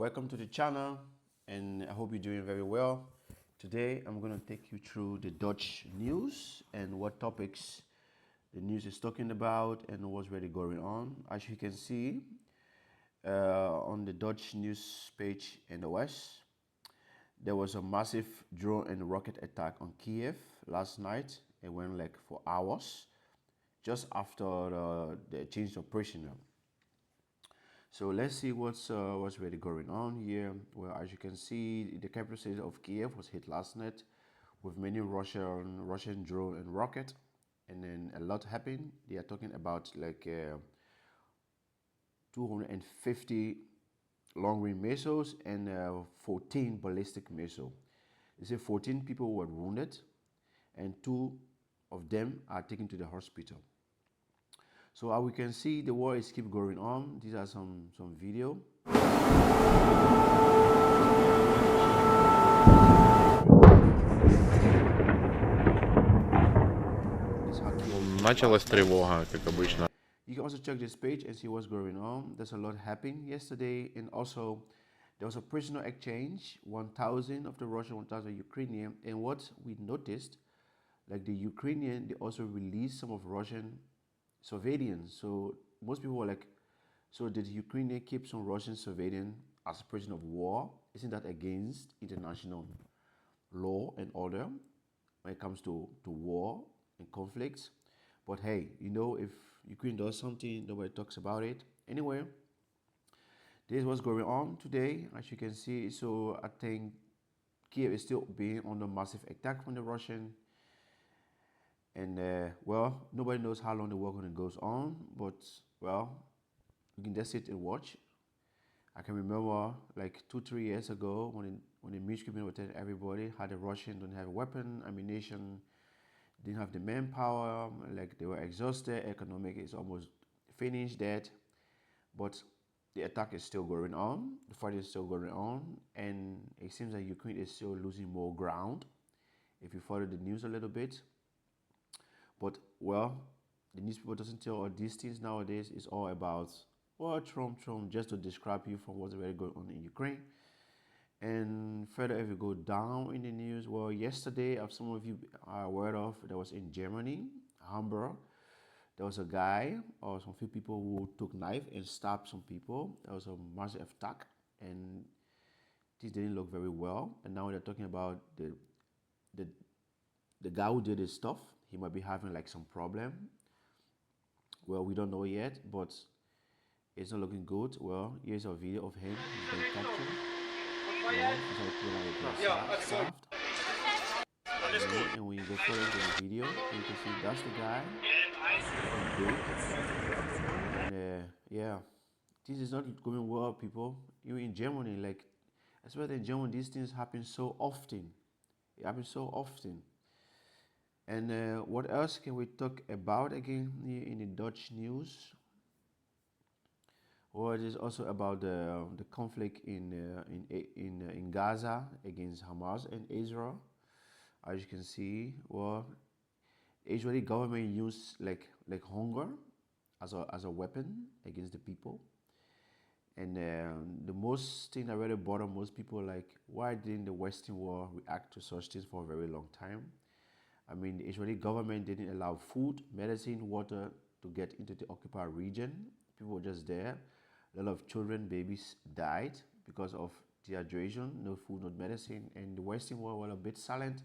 Welcome to the channel, and I hope you're doing very well. Today I'm going to take you through the Dutch news and what topics the news is talking about and what's really going on. As you can see on the Dutch news page in the west, there was a massive drone and rocket attack on Kyiv last night. It went like for hours just after the change of prisoner. So let's see what's really going on here. Well, as you can see, the capital city of Kiev was hit last night with many Russian drone and rocket, and then a lot happened. They are talking about like 250 long-range missiles and 14 ballistic missiles. They say 14 people were wounded, and 2 of them are taken to the hospital. So as we can see, the war is keep going on. These are some video. Началась тревога, как обычно. You can also check this page and see what's going on. There's a lot happening yesterday, and also there was a prisoner exchange, 1,000 of the Russian, 1,000 Ukrainian. And what we noticed, like the Ukrainian, they also released some of Russian civilians. So most people were like, so did Ukraine keep some Russian civilian as a prisoner of war? Isn't that against international law and order when it comes to war and conflicts? But hey, you know, if Ukraine does something, nobody talks about it. Anyway, this is what's going on today, as you can see. So I think Kiev is still being under massive attack from the Russian. And well, nobody knows how long the war going to goes on, but well, you can just sit and watch. I can remember like 2-3 years ago when the news community would tell everybody how the Russians don't have weapon, ammunition, didn't have the manpower, like they were exhausted, economic is almost finished, dead. But the attack is still going on, the fight is still going on, and it seems like Ukraine is still losing more ground if you follow the news a little bit. But well, the newspaper doesn't tell all these things nowadays. It's all about, well, Trump, just to describe you from what's really going on in Ukraine. And further, if you go down in the news, well, yesterday, as some of you are aware of, that was in Germany, Hamburg. There was a guy or some few people who took knife and stabbed some people. There was a massive attack, and this didn't look very well. And now they're talking about the guy who did this stuff. He might be having like some problem. Well, we don't know yet, but it's not looking good. Well, here's a video of him. He's been captured. Well, and when you go further into the video, you can see that's the guy. And yeah, this is not going well, people. Even in Germany, like, especially in Germany, these things happen so often. It happens so often. And what else can we talk about again here in the Dutch news? Well, it is also about the conflict in Gaza against Hamas and Israel. As you can see, well, the Israeli government used like hunger as a weapon against the people. And the most thing that really bothered most people, like, why didn't the Western world react to such things for a very long time? I mean, the Israeli government didn't allow food, medicine, water to get into the occupied region. People were just there. A lot of children, babies died because of dehydration, no food, no medicine. And the Western world were a bit silent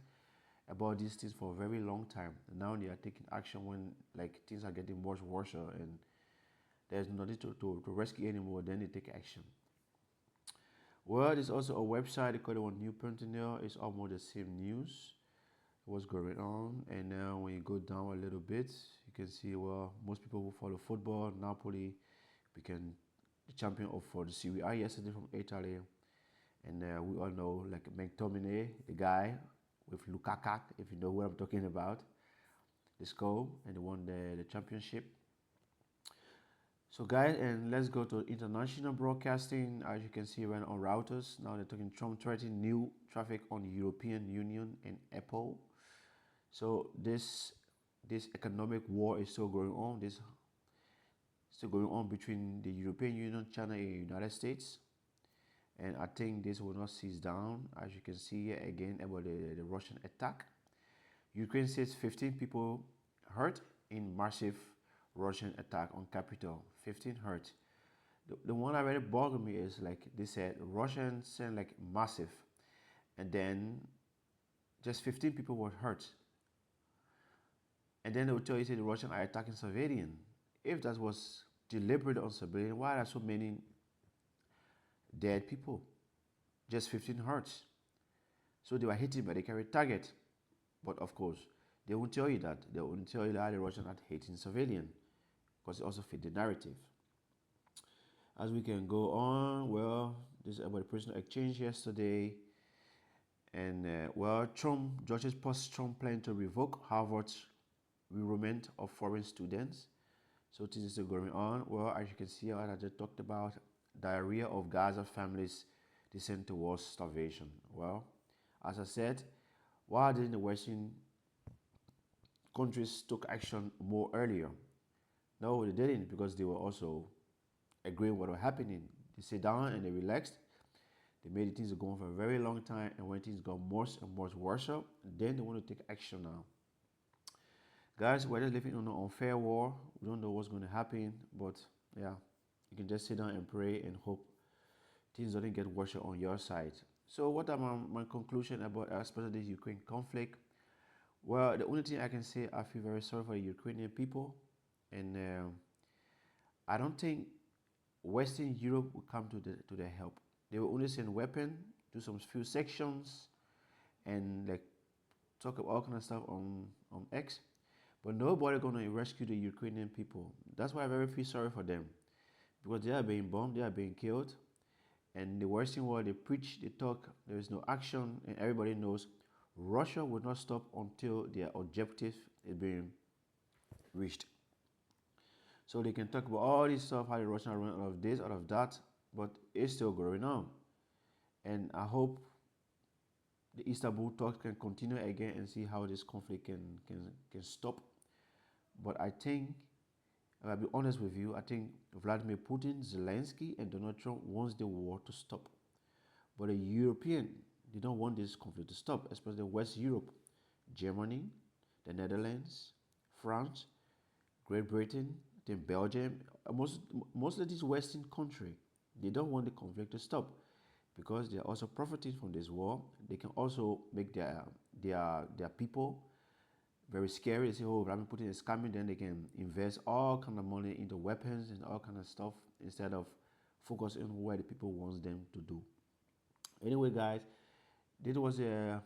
about these things for a very long time. And now they are taking action when like things are getting much worse and there's nothing to rescue anymore, then they take action. Well, there's also a website, they call it one New Pentinel. It's almost the same news. What's going on. And now when you go down a little bit, you can see, well, most people who follow football, Napoli became the champion for the Seria yesterday from Italy. And we all know like McTominay, the guy with Lukaku, if you know what I'm talking about, the score, and they won the championship. So guys, and let's go to international broadcasting. As you can see right on routers, now they're talking Trump threatening new traffic on the European Union and Apple. So this economic war is still going on. This still going on between the European Union, China, and the United States. And I think this will not cease down, as you can see here again about the Russian attack. Ukraine says 15 people hurt in massive Russian attack on capital. 15 hurt. The one that really bothered me is like they said Russians sent like massive, and then just 15 people were hurt. And then they will tell you say the Russians are attacking civilian. If that was deliberate on civilian, why are so many dead people? Just 15 hurts. So they were hitting by the carry target. But of course, they won't tell you that. They won't tell you that the Russians are hating civilian because it also fit the narrative. As we can go on, well, this is about the prisoner exchange yesterday. And well, judges post Trump plan to revoke Harvard's enrollment of foreign students. So things are still going on. Well, as you can see, I just talked about diarrhea of Gaza families descend towards starvation. Well, as I said, why didn't the Western countries took action more earlier? No, they didn't because they were also agreeing what was happening. They sit down and they relaxed. They made things go on for a very long time, and when things got more and more worse, then they want to take action now. Guys, we're just living in an unfair war. We don't know what's going to happen, but yeah, you can just sit down and pray and hope things don't get worse on your side. So what are my conclusion about especially the Ukraine conflict? Well, the only thing I can say, I feel very sorry for the Ukrainian people, and I don't think Western Europe will come to their help. They will only send weapons, do some few sections, and like talk about all kind of stuff on X. But nobody gonna rescue the Ukrainian people. That's why I very feel sorry for them, because they are being bombed, they are being killed, and the Western world they preach, they talk, there is no action, and everybody knows Russia will not stop until their objective is being reached. So they can talk about all this stuff, how the Russians are running out of this, out of that, but it's still going on. And I hope the Istanbul talks can continue again and see how this conflict can stop. But I think, I'll be honest with you, I think Vladimir Putin, Zelensky, and Donald Trump wants the war to stop. But the European, they don't want this conflict to stop, especially West Europe, Germany, the Netherlands, France, Great Britain, then Belgium, most of these Western countries, they don't want the conflict to stop because they're also profiting from this war. They can also make their people very scary. They say, oh, Vladimir Putin is coming, then they can invest all kind of money into weapons and all kind of stuff instead of focusing on where the people wants them to do. Anyway, guys, this was the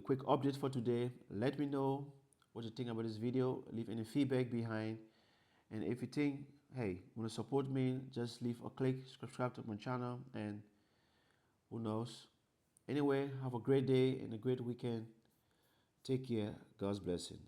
quick update for today. Let me know what you think about this video. Leave any feedback behind. And if you think, hey, you want to support me, just leave a click, subscribe to my channel, and who knows. Anyway, have a great day and a great weekend. Take care. God's blessing.